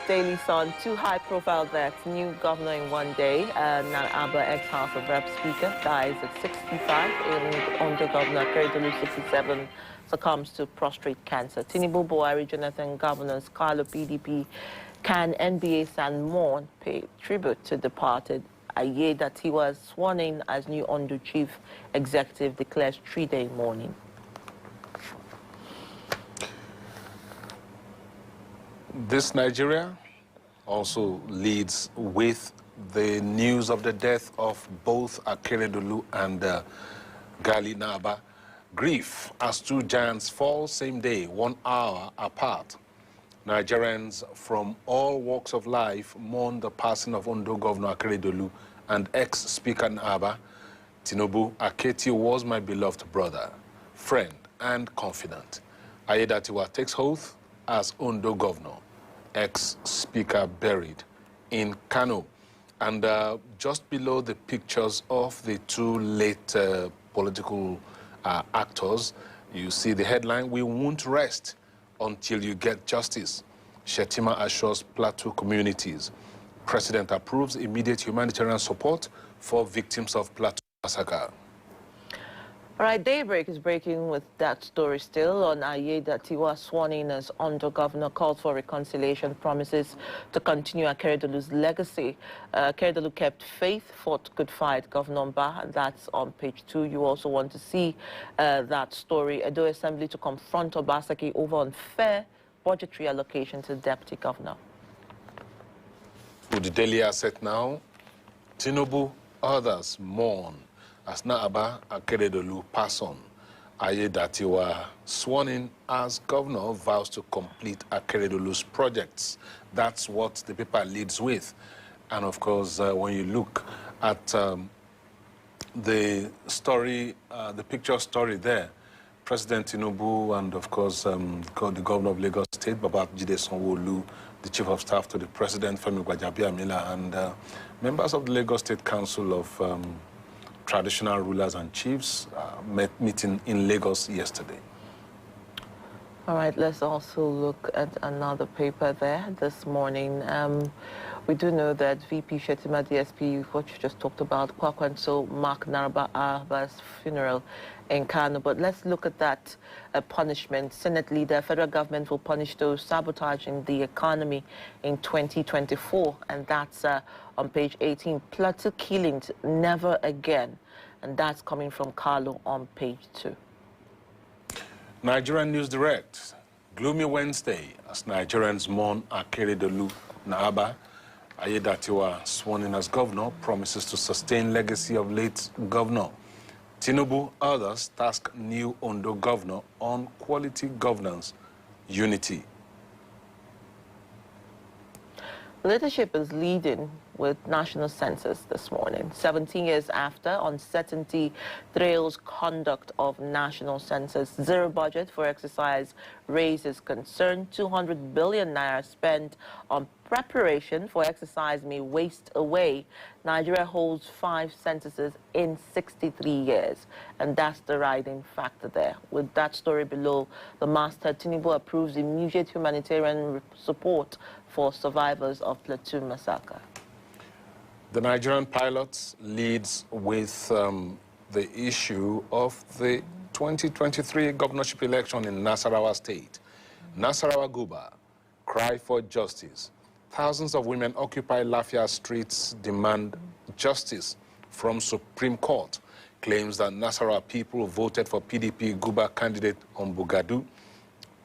Daily Sun, two high-profile deaths, new governor in one day. Aba, ex-House of Rep Speaker, dies at 65. Under Governor Keredolu, 67, succumbs to prostate cancer. Tinubu, Buhari, Jonathan, governors, Carlo, PDP, can NBA and mourn, pay tribute to departed. Aye that he was sworn in as new Ondo Chief Executive, declares 3-day mourning. This Nigeria also leads with the news of the death of both Keredolu and Gali Naba. Grief as two giants fall same day, 1 hour apart. Nigerians from all walks of life mourn the passing of Ondo Governor Keredolu and ex-Speaker Naba. Tinubu Aketi was my beloved brother, friend, and confidant. Ayedatiwa takes oath as Ondo Governor, ex-Speaker buried in Kano. And just below the pictures of the two late political actors, you see the headline, "We won't rest until you get justice." Shetima assures Plateau communities. President approves immediate humanitarian support for victims of Plateau massacre. All right, Daybreak is breaking with that story still on Aye that he was sworn in as Ondo Governor, calls for reconciliation, promises to continue Keredolu's legacy. Keredolu kept faith, fought good fight, Governor Mba, and that's on page 2. You also want to see that story. Edo Assembly to confront Obaseki over unfair budgetary allocation to the Deputy Governor. To the daily asset now, Tinubu, others mourn as Aba Keredolu pass on. Ayedatiwa, sworn in as governor, vows to complete Keredolu's projects. That's what the paper leads with. And of course, when you look at the story, the picture story there, President Tinubu and of course the governor of Lagos State, Babajide Sanwo-Olu, the chief of staff to the president, Femi Gbajabiamila, and members of the Lagos State Council of Traditional Rulers and Chiefs meeting in Lagos yesterday. All right, let's also look at another paper there this morning. We do know that VP Shetima DSP, what you just talked about, Kwakwanso Mark Naraba Aba's funeral in Kano. But let's look at that punishment. Senate leader, federal government will punish those sabotaging the economy in 2024. And that's on page 18. Plateau killings, never again. And that's coming from Carlo on page 2. Nigerian News Direct. Gloomy Wednesday as Nigerians mourn Keredolu Naba. Ayedatiwa, sworn in as governor, promises to sustain legacy of late governor. Tinubu, others task new Ondo governor on quality governance, unity. Leadership is leading with national census this morning. 17 years after, uncertainty trails conduct of national census. Zero budget for exercise raises concern. 200 billion naira spent on preparation for exercise may waste away. Nigeria holds 5 censuses in 63 years. And that's the riding factor there. With that story below, the master, Tinubu approves immediate humanitarian support for survivors of Plateau massacre. The Nigerian pilots leads with the issue of the 2023 governorship election in Nasarawa State. Nasarawa Guba, cry for justice. Thousands of women occupy Lafia streets, demand justice from Supreme Court. Claims that Nasarawa people voted for PDP Guba candidate Ombugadu.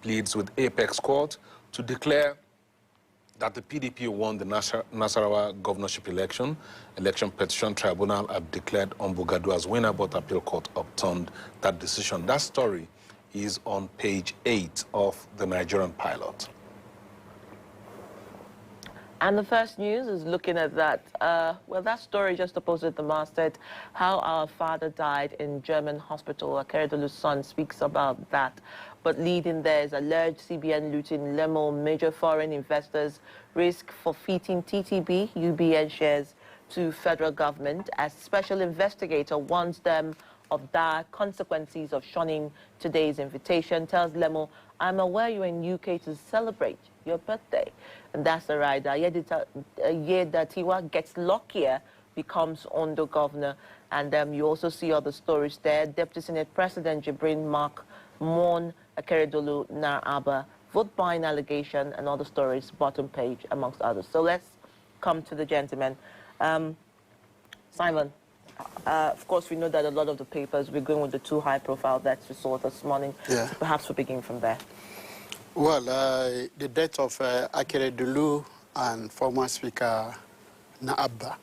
Pleads with Apex Court to declare that the PDP won the Nasarawa governorship election. Election Petition Tribunal have declared Ombugadu as winner, but appeal court upturned that decision. That story is on page 8 of the Nigerian pilot. And the first news is looking at that, well, that story just opposite the masthead, how our father died in German hospital. Keredolu's son speaks about that. But leading there is alleged CBN looting Lemo, major foreign investors risk forfeiting TTB, UBN shares to federal government as special investigator warns them of dire consequences of shunning today's invitation, tells Lemo, I'm aware you're in UK to celebrate your birthday. And that's the right. Tiwa gets luckier, becomes Ondo governor. And you also see other stories there. Deputy Senate President Jibrin Mark Mon Akeredolu Nar-Aba, vote buying allegation and other stories, bottom page, amongst others. So let's come to the gentleman. Simon, of course, we know that a lot of the papers, we're going with the two high-profile deaths we saw this morning. Yeah. So perhaps we begin from there. Well, the death of Akeredolu and former Speaker Nar-Aba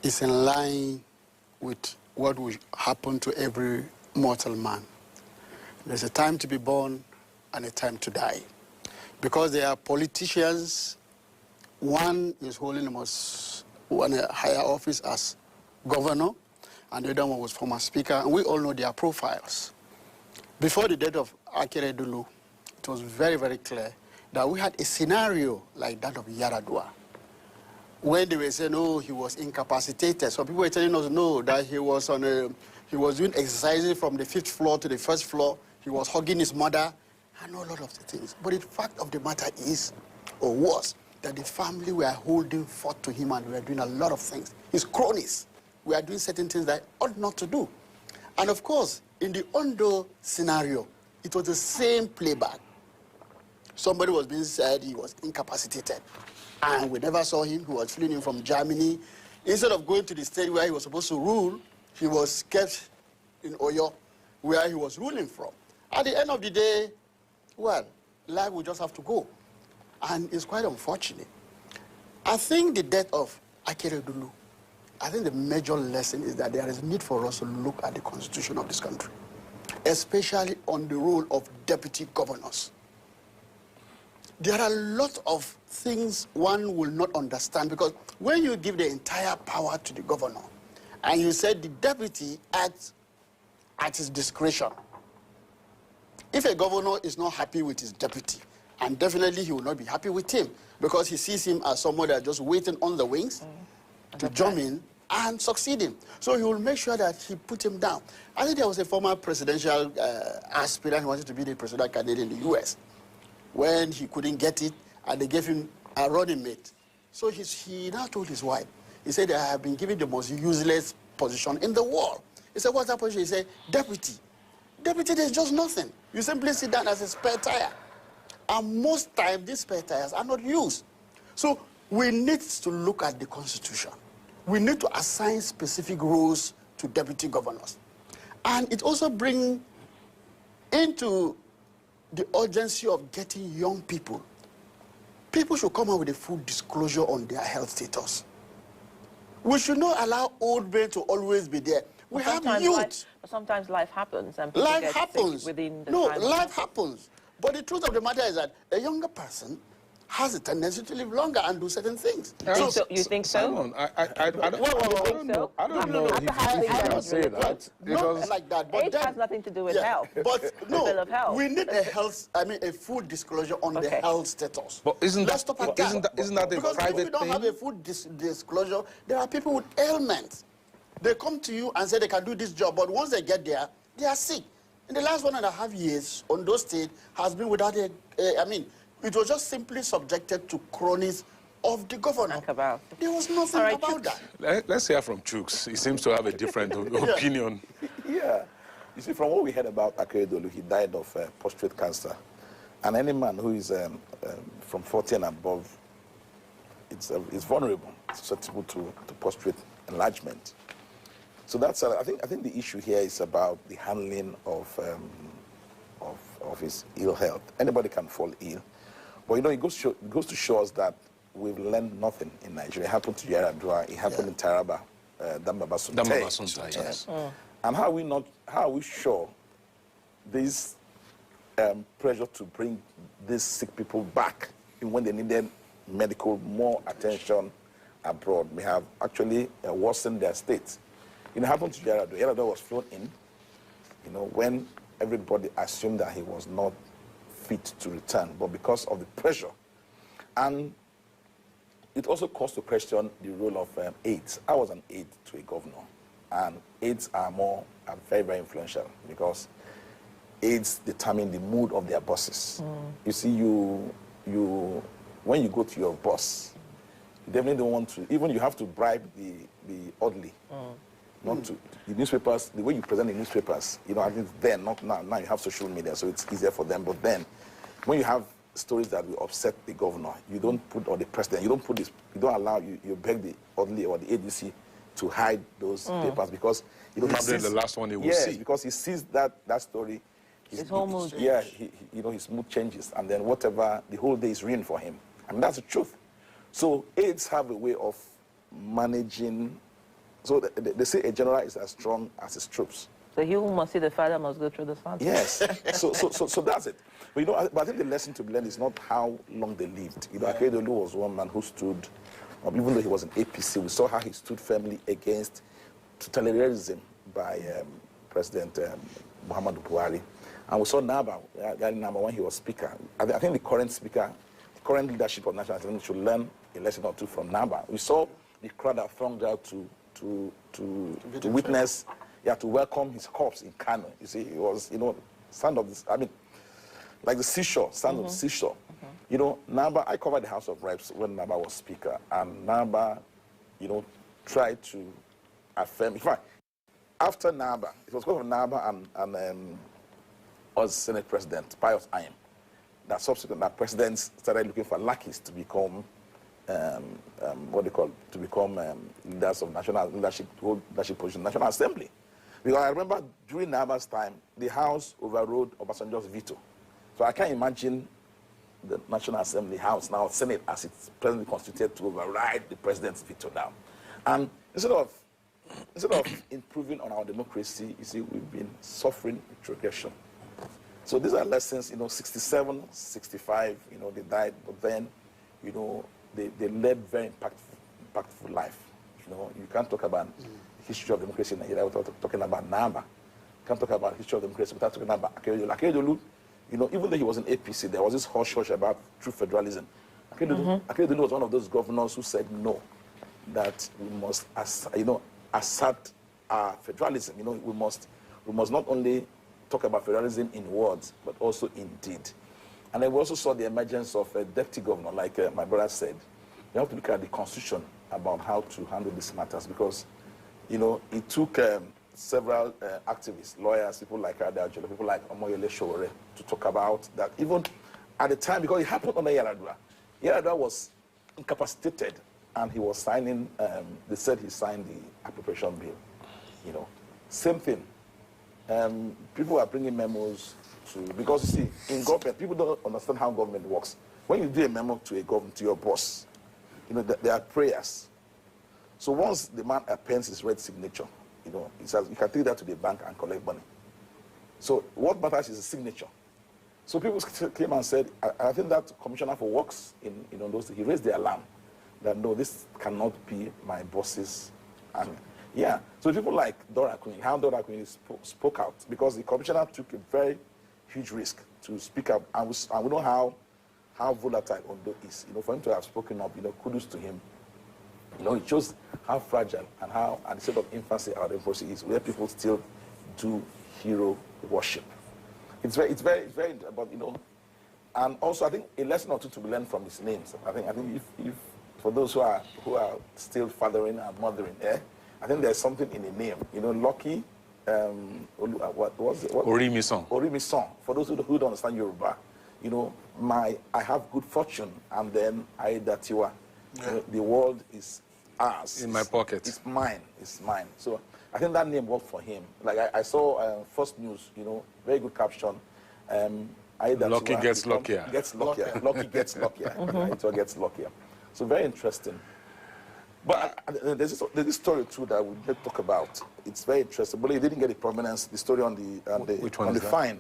is in line with what will happen to every mortal man. There's a time to be born and a time to die. Because they are politicians, one is holding a higher office as governor, and the other one was former speaker, and we all know their profiles. Before the death of Akeredolu, it was very, very clear that we had a scenario like that of Yaradua, when they were saying, oh, he was incapacitated. So people were telling us, no, that he was doing exercises from the 5th floor to the 1st floor. He was hugging his mother. I know a lot of the things. But the fact of the matter is, or was, that the family were holding forth to him and were doing a lot of things. His cronies were doing certain things that ought not to do. And of course, in the Ondo scenario, it was the same playback. Somebody was being said he was incapacitated. And we never saw him. He was fleeing in from Germany. Instead of going to the state where he was supposed to rule, he was kept in Oyo, where he was ruling from. At the end of the day, well, life will just have to go. And it's quite unfortunate. I think the death of Akeredolu, I think the major lesson is that there is need for us to look at the constitution of this country, especially on the role of deputy governors. There are a lot of things one will not understand, because when you give the entire power to the governor and you said the deputy acts at his discretion, if a governor is not happy with his deputy, and definitely he will not be happy with him, because he sees him as someone that's just waiting on the wings to jump in and succeed him. So he will make sure that he put him down. I think there was a former presidential aspirant who wanted to be the presidential candidate in the US. When he couldn't get it, and they gave him a running mate. So he now told his wife, he said, I have been given the most useless position in the world. He said, what's that position? He said, deputy. Deputy, there's just nothing. You simply sit down as a spare tire. And most times, these spare tires are not used. So we need to look at the constitution. We need to assign specific roles to deputy governors. And it also brings into the urgency of getting young people. People should come out with a full disclosure on their health status. We should not allow old men to always be there. We have youth. Sometimes life happens and people get sick within the time. No, life happens. But the truth of the matter is that a younger person has a tendency to live longer and do certain things. You think so? Simon, I don't know. I don't know if you can say that. Not like that. But it has nothing to do with health. But no, bill of health. We need a full disclosure on the health status. But isn't that a private thing? Because if we don't have a full disclosure, there are people with ailments. They come to you and say they can do this job, but once they get there, they are sick. In the last 1.5 years, Ondo State has been without it was just simply subjected to cronies of the governor. There was nothing about that. Let's hear from Chooks. He seems to have a different opinion. Yeah. You see, from what we heard about Akeredolu, he died of prostate cancer. And any man who is from 40 and above, it's vulnerable, susceptible to prostate enlargement. So that's, I think the issue here is about the handling of his ill health. Anybody can fall ill. But, it goes to show us that we've learned nothing in Nigeria. It happened to Yaradua, it happened in Taraba, Dambaba Sunte. Yes. And how are we sure this pressure to bring these sick people back when they needed more attention abroad may have actually worsened their state? It happened to Yaradua. Yaradua was flown in, when everybody assumed that he was not fit to return, but because of the pressure. And it also calls to question the role of aides. I was an aide to a governor, and aides are very, very influential because aides determine the mood of their bosses. You see, when you go to your boss, you definitely don't want to, even you have to bribe the orderly. Not to, the newspapers, the way you present the newspapers, you know, I think then, not now. Now you have social media, so it's easier for them. But then, when you have stories that will upset the governor, you don't put, or the president, you don't put this, you don't allow, you beg the orderly or the ADC to hide those papers because, you know, probably the last one he will see. Yes, because he sees that story. His whole mood. Yeah, you know, his mood changes, and then whatever, the whole day is ruined for him. I mean, that's the truth. So aides have a way of managing. So they say a general is as strong as his troops. So he who must see the father must go through the son. Yes. so that's it. But you know, but I think the lesson to be learned is not how long they lived. You know, Akeredolu was one man who stood, even though he was an APC, we saw how he stood firmly against totalitarianism by President Muhammadu Buhari. And we saw Naba when he was speaker. I think the current speaker, the current leadership of National Assembly should learn a lesson or two from Naba. We saw the crowd that thronged out to witness, to welcome his corpse in Kano. You see, it was, you know, sound of this, I mean, like the seashore, sound of the seashore. You know, Naba, I covered the House of Reps when Naba was speaker, and Naba, you know, tried to affirm, in fact, after Naba, it was because of Naba and us Senate President, Pius Ayim, that subsequent, that presidents started looking for lackeys to become to become leaders of national leadership, hold leadership position, National Assembly. Because I remember during Naba's time, the House overrode Obasanjo's veto. So I can't imagine the National Assembly House, now Senate, as it's presently constituted, to override the president's veto now. And instead of improving on our democracy, you see, we've been suffering retrogression. So these are lessons, you know, 67, 65, you know, they died, but then, you know, they led very impactful life. You know, you can't talk about the history of democracy in Nigeria without talking about Naba. You can't talk about the history of democracy without talking about Akeredolu. Akeredolu, you know, even though he was an APC, there was this hush-hush about true federalism. Akeredolu was one of those governors who said no, that we must, assert our federalism. You know, we must not only talk about federalism in words, but also in deed. And then we also saw the emergence of a deputy governor, like my brother said. You have to look at the constitution about how to handle these matters because, you know, it took several activists, lawyers, people like Adajolo, people like Omoyele Sowore to talk about that. Even at the time, because it happened under Yar'Adua. Yar'Adua was incapacitated, and he was signing, they said he signed the appropriation bill. You know, same thing. People are bringing memos because you see, in government, people don't understand how government works. When you do a memo to a government, to your boss, you know, there are prayers. So once the man appends his red signature, you know, he says, you can take that to the bank and collect money. So what matters is the signature. So people came and said, I think that Commissioner for Works, he raised the alarm that, no, this cannot be my boss's. And yeah, so people like Dora Queen, how Dora Queen spoke out, because the commissioner took a very huge risk to speak up, and we know how volatile Ondo is. You know, for him to have spoken up, you know, kudos to him. You know, it shows how fragile and how, at the state of infancy our democracy is, where people still do hero worship. It's very, but you know, and also I think a lesson or two to be learned from his names. I think if for those who are still fathering and mothering, I think there's something in the name. You know, Lucky, what was it? Orimi-son. Orimi-son. For those who don't understand Yoruba, you know, I have good fortune, and then Aidatiwa. Yeah. You know, the world is ours. In my pocket. It's mine. It's mine. So I think that name worked for him. Like I saw First News, you know, very good caption. Lucky gets luckier. Gets luckier. Lucky gets luckier. It all gets luckier. So very interesting. But there's this story too that we did talk about. It's very interesting, but it didn't get the prominence. The story on the fine,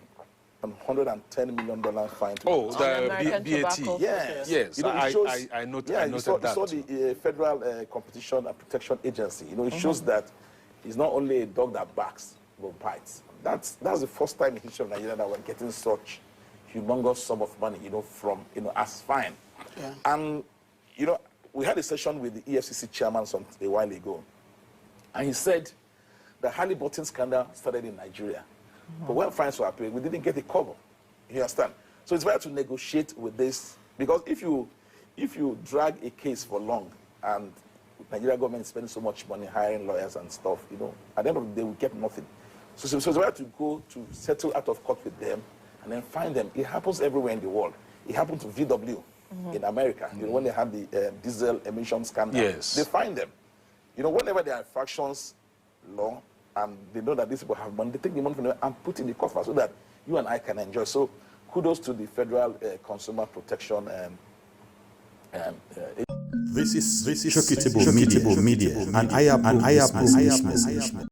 $110 million fine. Oh, the BAT. Yes. Yes. You know, I noted that. You saw the Federal Competition and Protection Agency. You know, it shows that it's not only a dog that barks but bites. That's the first time in history of Nigeria that we're getting such humongous sum of money, you know, from, you know, as fine. Yeah. And you know, we had a session with the EFCC chairman a while ago, and he said the Halliburton scandal started in Nigeria. But when fines were paid, we didn't get a cover. You understand? So it's better to negotiate with this, because if you drag a case for long and Nigeria government is spending so much money hiring lawyers and stuff, you know, at the end of the day, we get nothing. So it's better to go to settle out of court with them and then find them. It happens everywhere in the world. It happened to VW in America. You know, when they had the diesel emission scandal, they find them. You know, whenever there are infractions law and they know that these people have money, they take the money from them and put in the coffer so that you and I can enjoy. So kudos to the Federal Consumer Protection. This is Shokitable Media, and I approve this message.